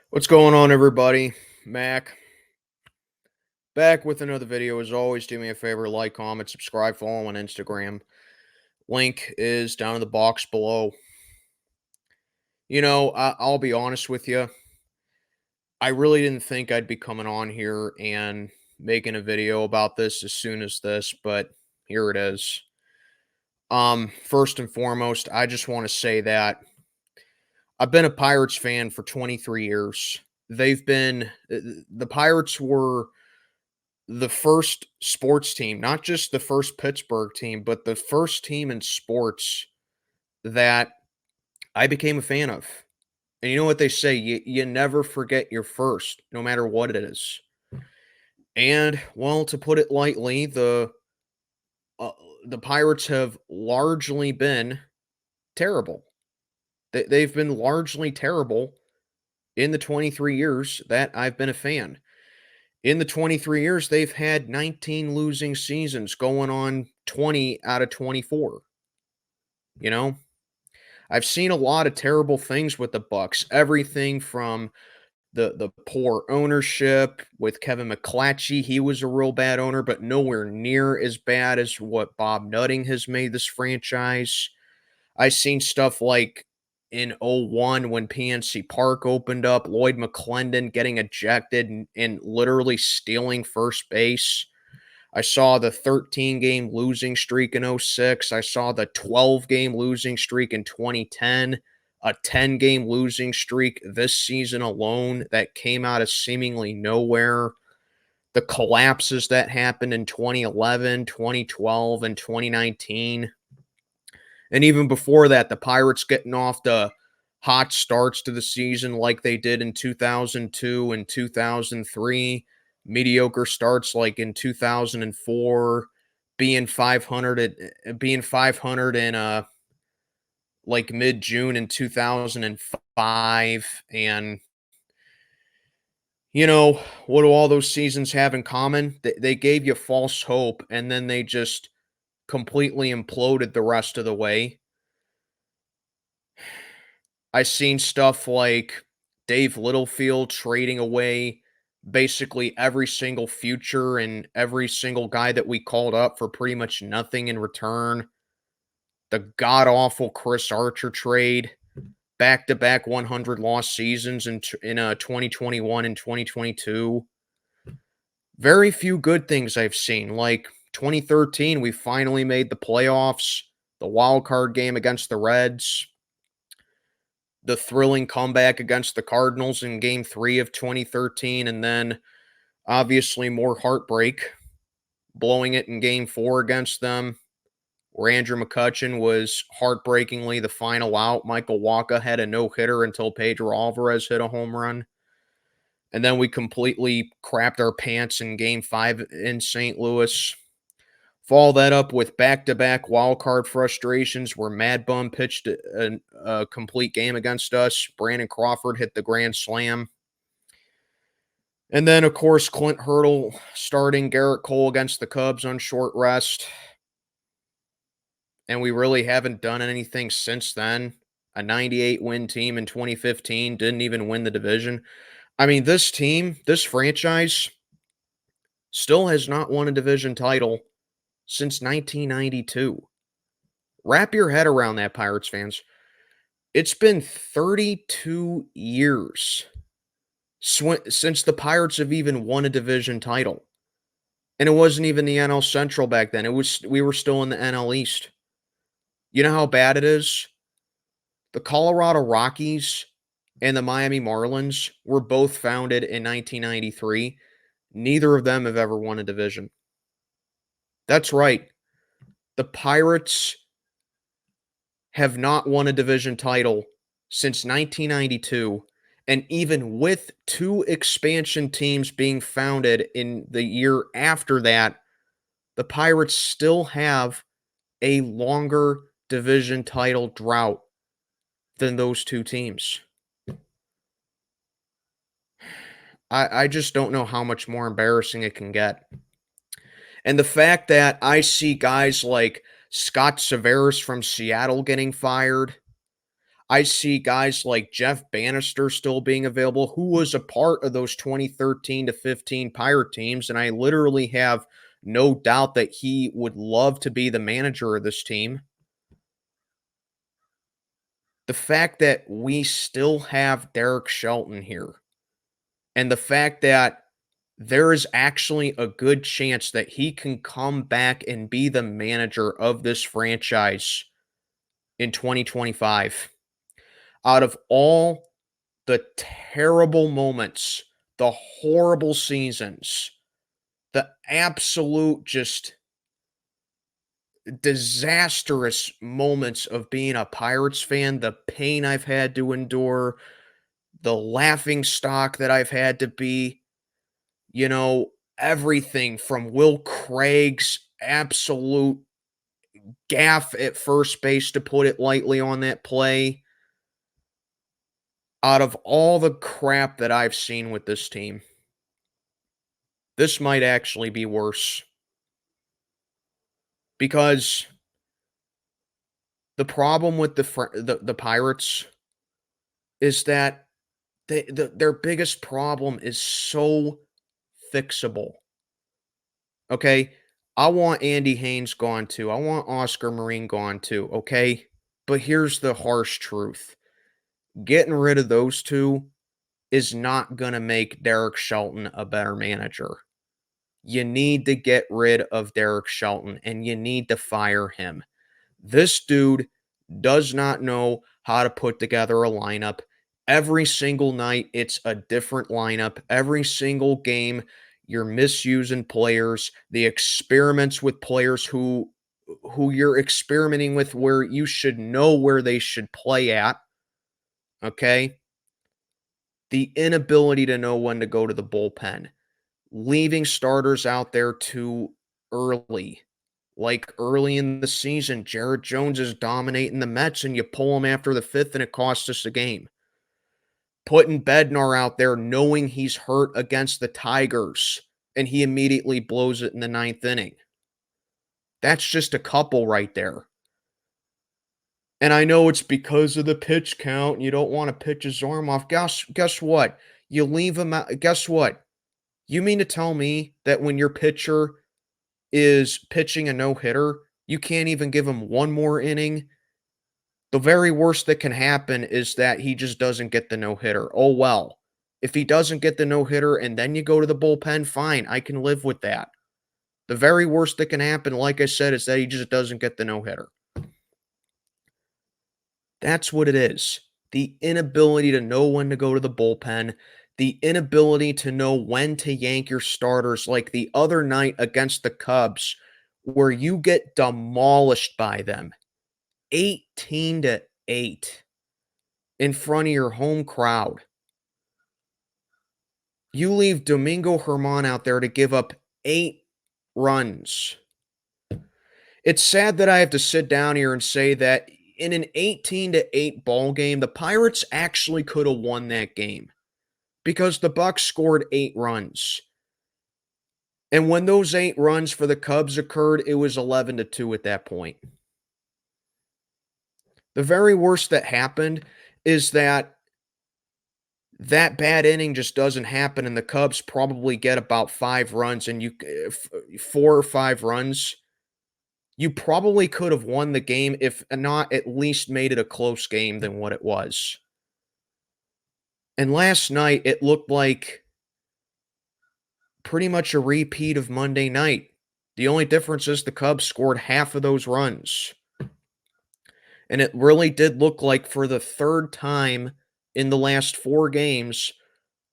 What's going on, everybody? Mac back with another video. As always, do me a favor, like, comment, subscribe, follow on Instagram. Link is down in the box below. I'll be honest with you. I really didn't think I'd be coming on here and making a video about this as soon as this, but here it is. First and foremost, I just want to say that I've been a Pirates fan for 23 years. The Pirates were the first sports team, not just the first Pittsburgh team, but the first team in sports that I became a fan of. And you know what they say, you never forget your first, no matter what it is. And well, to put it lightly, uh, the Pirates have largely been terrible. They've been largely terrible in the 23 years that I've been a fan. In the 23 years, they've had 19 losing seasons, going on 20 out of 24. You know, I've seen a lot of terrible things with the Bucs. Everything from the poor ownership with Kevin McClatchy. He was a real bad owner, but nowhere near as bad as what Bob Nutting has made this franchise. I've seen stuff like in '01 when PNC Park opened up, Lloyd McClendon getting ejected and literally stealing first base. I saw the 13-game losing streak in '06. I saw the 12-game losing streak in 2010, a 10-game losing streak this season alone that came out of seemingly nowhere. The collapses that happened in 2011, 2012, and 2019. And even before that, the Pirates getting off the hot starts to the season like they did in 2002 and 2003, mediocre starts like in 2004, being 500 in like mid-June in 2005. And what do all those seasons have in common? They gave you false hope, and then they just completely imploded the rest of the way. I seen stuff like Dave Littlefield trading away basically every single future and every single guy that we called up for pretty much nothing in return. The god awful Chris Archer trade, back to back 100 lost seasons in 2021 and 2022. Very few good things I've seen. Like 2013, we finally made the playoffs, the wild card game against the Reds, the thrilling comeback against the Cardinals in game 3 of 2013, and then obviously more heartbreak, blowing it in game 4 against them, where Andrew McCutchen was heartbreakingly the final out. Michael Wacha had a no-hitter until Pedro Alvarez hit a home run. And then we completely crapped our pants in game 5 in St. Louis. Follow that up with back-to-back wild card frustrations where Mad Bum pitched a complete game against us. Brandon Crawford hit the grand slam. And then, of course, Clint Hurdle starting Garrett Cole against the Cubs on short rest. And we really haven't done anything since then. A 98-win team in 2015 didn't even win the division. I mean, this franchise still has not won a division title since 1992. Wrap your head around that, Pirates fans. It's been 32 years since the Pirates have even won a division title. And it wasn't even the NL Central back then. We were still in the NL East. You know how bad it is? The Colorado Rockies and the Miami Marlins were both founded in 1993. Neither of them have ever won a division. That's right. The Pirates have not won a division title since 1992, and even with 2 expansion teams being founded in the year after that, the Pirates still have a longer division title drought than those 2 teams. I just don't know how much more embarrassing it can get. And the fact that I see guys like Scott Severus from Seattle getting fired, I see guys like Jeff Bannister still being available, who was a part of those 2013 to 15 Pirate teams, and I literally have no doubt that he would love to be the manager of this team. The fact that we still have Derek Shelton here, and the fact that there is actually a good chance that he can come back and be the manager of this franchise in 2025. Out of all the terrible moments, the horrible seasons, the absolute just disastrous moments of being a Pirates fan, the pain I've had to endure, the laughing stock that I've had to be, you know, everything from Will Craig's absolute gaff at first base, to put it lightly, on that play. Out of all the crap that I've seen with this team, this might actually be worse, because the problem with the Pirates is that their biggest problem is so fixable. Okay, I want Andy Haynes gone too. I want Oscar Marine gone too. Okay, but here's the harsh truth: getting rid of those two is not gonna make Derek Shelton a better manager. You need to get rid of Derek Shelton, and you need to fire him. This dude does not know how to put together a lineup. Every single night, it's a different lineup. Every single game, you're misusing players. The experiments with players who you're experimenting with, where you should know where they should play at, okay? The inability to know when to go to the bullpen, leaving starters out there too early. Like early in the season, Jared Jones is dominating the Mets, and you pull him after the fifth, and it costs us a game. Putting Bednar out there knowing he's hurt against the Tigers, and he immediately blows it in the ninth inning. That's just a couple right there. And I know it's because of the pitch count, and you don't want to pitch his arm off. Guess what? You leave him out. Guess what? You mean to tell me that when your pitcher is pitching a no-hitter, you can't even give him one more inning? The very worst that can happen is that he just doesn't get the no-hitter. Oh, well. If he doesn't get the no-hitter and then you go to the bullpen, fine, I can live with that. The very worst that can happen, like I said, is that he just doesn't get the no-hitter. That's what it is. The inability to know when to go to the bullpen, the inability to know when to yank your starters, like the other night against the Cubs, where you get demolished by them 18-8 in front of your home crowd. You leave Domingo Germán out there to give up 8 runs. It's sad that I have to sit down here and say that in an 18-8 ball game, the Pirates actually could have won that game, because the Bucs scored 8 runs. And when those 8 runs for the Cubs occurred, it was 11-2 at that point. The very worst that happened is that bad inning just doesn't happen, and the Cubs probably get about 5 runs, and 4 or 5 runs. You probably could have won the game, if not at least made it a close game than what it was. And last night, it looked like pretty much a repeat of Monday night. The only difference is the Cubs scored half of those runs. And it really did look like, for the third time in the last 4 games,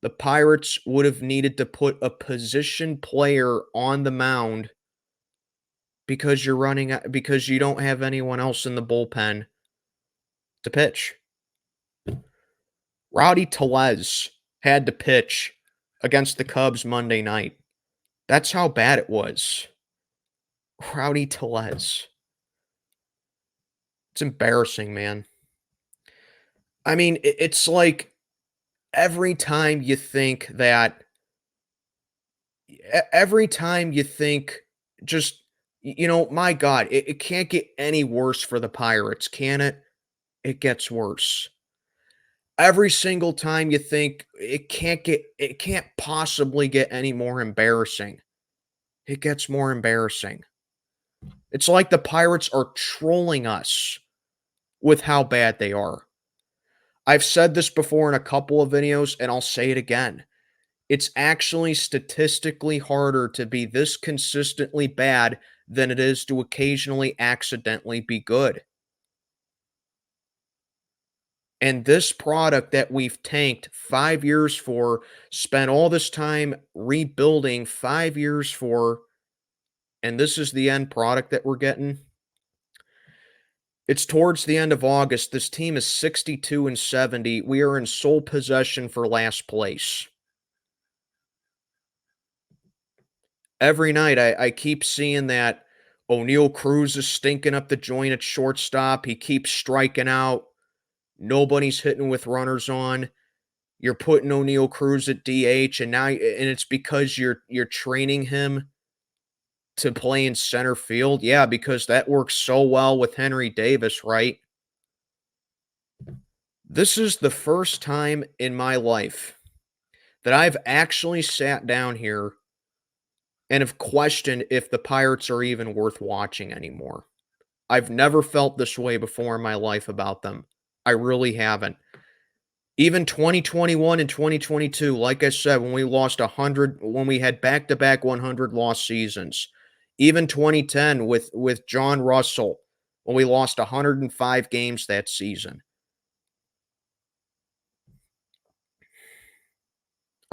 the Pirates would have needed to put a position player on the mound, because because you don't have anyone else in the bullpen to pitch. Rowdy Tellez had to pitch against the Cubs Monday night. That's how bad it was. Rowdy Tellez. It's embarrassing, man. I mean, it's like every time you think that, every time you think, just, my God, it can't get any worse for the Pirates, can it? It gets worse. Every single time you think it can't possibly get any more embarrassing, it gets more embarrassing. It's like the Pirates are trolling us with how bad they are. I've said this before in a couple of videos, and I'll say it again. It's actually statistically harder to be this consistently bad than it is to occasionally accidentally be good. And this product that we've tanked 5 years for, spent all this time rebuilding 5 years for, and this is the end product that we're getting. It's towards the end of August. This team is 62 and 70. We are in sole possession for last place. Every night I keep seeing that O'Neal Cruz is stinking up the joint at shortstop. He keeps striking out. Nobody's hitting with runners on. You're putting O'Neal Cruz at DH, and it's because you're training him to play in center field. Yeah, because that works so well with Henry Davis, right? This is the first time in my life that I've actually sat down here and have questioned if the Pirates are even worth watching anymore. I've never felt this way before in my life about them. I really haven't. Even 2021 and 2022, like I said, when we lost 100, when we had back-to-back 100 lost seasons. Even 2010 with John Russell, when we lost 105 games that season.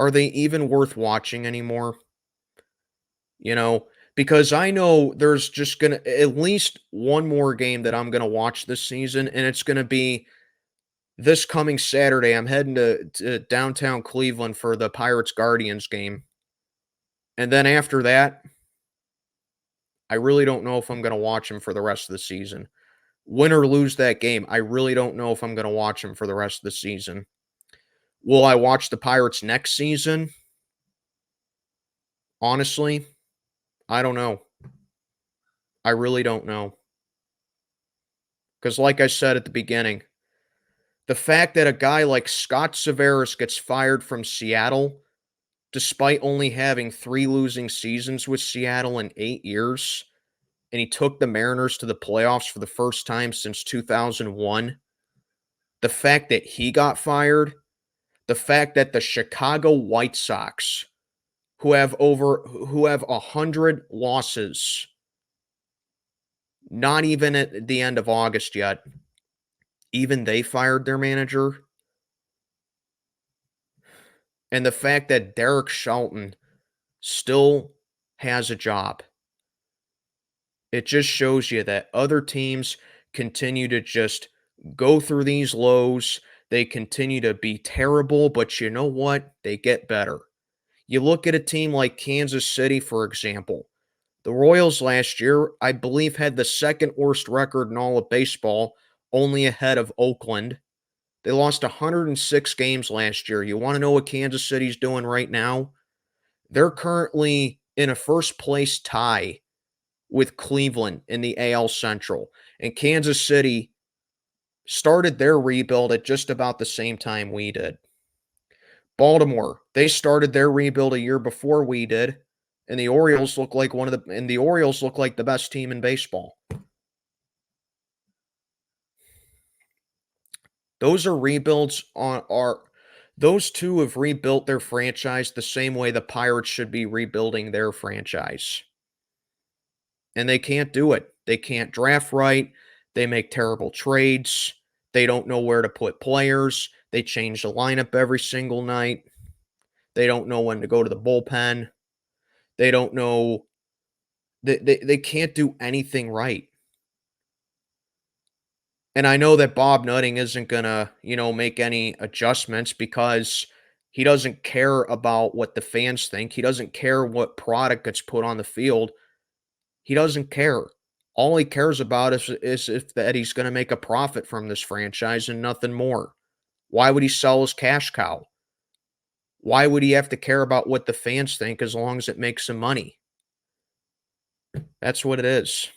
Are they even worth watching anymore? You know, because I know there's just gonna at least one more game that I'm gonna watch this season, and it's gonna be this coming Saturday. I'm heading to downtown Cleveland for the Pirates Guardians game. And then after that, I really don't know if I'm gonna watch him for the rest of the season. Win or lose that game, I really don't know if I'm gonna watch him for the rest of the season. Will I watch the Pirates next season? Honestly, I don't know. I really don't know. Because like I said at the beginning, the fact that a guy like Scott Severus gets fired from Seattle, despite only having 3 losing seasons with Seattle in 8 years, and he took the Mariners to the playoffs for the first time since 2001. The fact that he got fired, the fact that the Chicago White Sox, who have 100 losses, not even at the end of August yet, even they fired their manager, and the fact that Derek Shelton still has a job. It just shows you that other teams continue to just go through these lows. They continue to be terrible, but you know what? They get better. You look at a team like Kansas City, for example. The Royals last year, I believe, had the second worst record in all of baseball, only ahead of Oakland. They lost 106 games last year. You want to know what Kansas City's doing right now? They're currently in a first place tie with Cleveland in the AL Central. And Kansas City started their rebuild at just about the same time we did. Baltimore, they started their rebuild a year before we did, and the Orioles look like the best team in baseball. Those are rebuilds on are those two have rebuilt their franchise the same way the Pirates should be rebuilding their franchise. And they can't do it. They can't draft right. They make terrible trades. They don't know where to put players. They change the lineup every single night. They don't know when to go to the bullpen. They don't know they can't do anything right. And I know that Bob Nutting isn't gonna, make any adjustments because he doesn't care about what the fans think. He doesn't care what product gets put on the field. He doesn't care. All he cares about is if that he's gonna make a profit from this franchise and nothing more. Why would he sell his cash cow? Why would he have to care about what the fans think as long as it makes some money? That's what it is.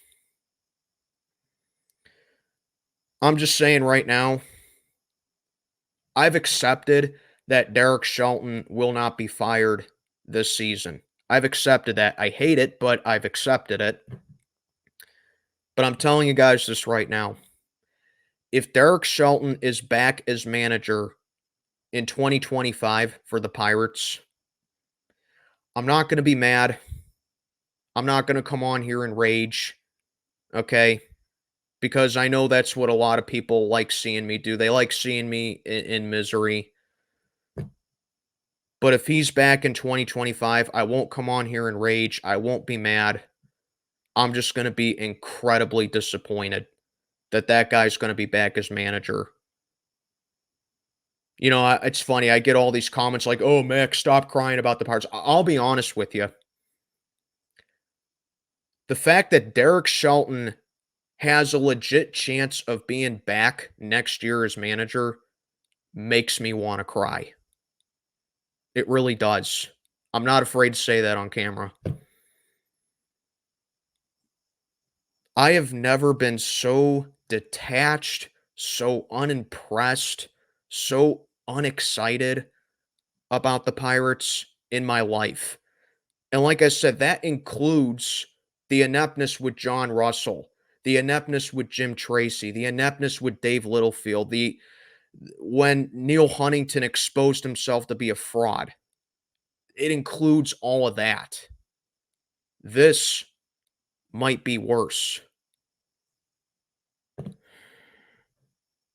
I'm just saying right now, I've accepted that Derek Shelton will not be fired this season. I've accepted that. I hate it, but I've accepted it. But I'm telling you guys this right now. If Derek Shelton is back as manager in 2025 for the Pirates, I'm not going to be mad. I'm not going to come on here and rage, okay? Because I know that's what a lot of people like seeing me do. They like seeing me in misery. But if he's back in 2025, I won't come on here and rage. I won't be mad. I'm just going to be incredibly disappointed that that guy's going to be back as manager. You know, it's funny. I get all these comments like, "Oh, Mick, stop crying about the Pirates." I'll be honest with you. The fact that Derek Shelton has a legit chance of being back next year as manager makes me want to cry. It really does. I'm not afraid to say that on camera. I have never been so detached, so unimpressed, so unexcited about the Pirates in my life. And like I said, that includes the ineptness with John Russell, the ineptness with Jim Tracy, the ineptness with Dave Littlefield, the when Neil Huntington exposed himself to be a fraud. It includes all of that. This might be worse.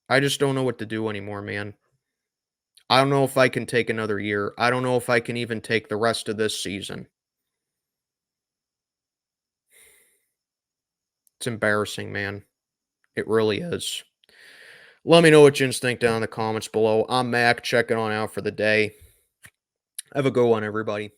I just don't know what to do anymore, man. I don't know if I can take another year. I don't know if I can even take the rest of this season. It's embarrassing, man. It really is. Let me know what you think down in the comments below. I'm Mac, checking on out for the day. Have a good one, everybody.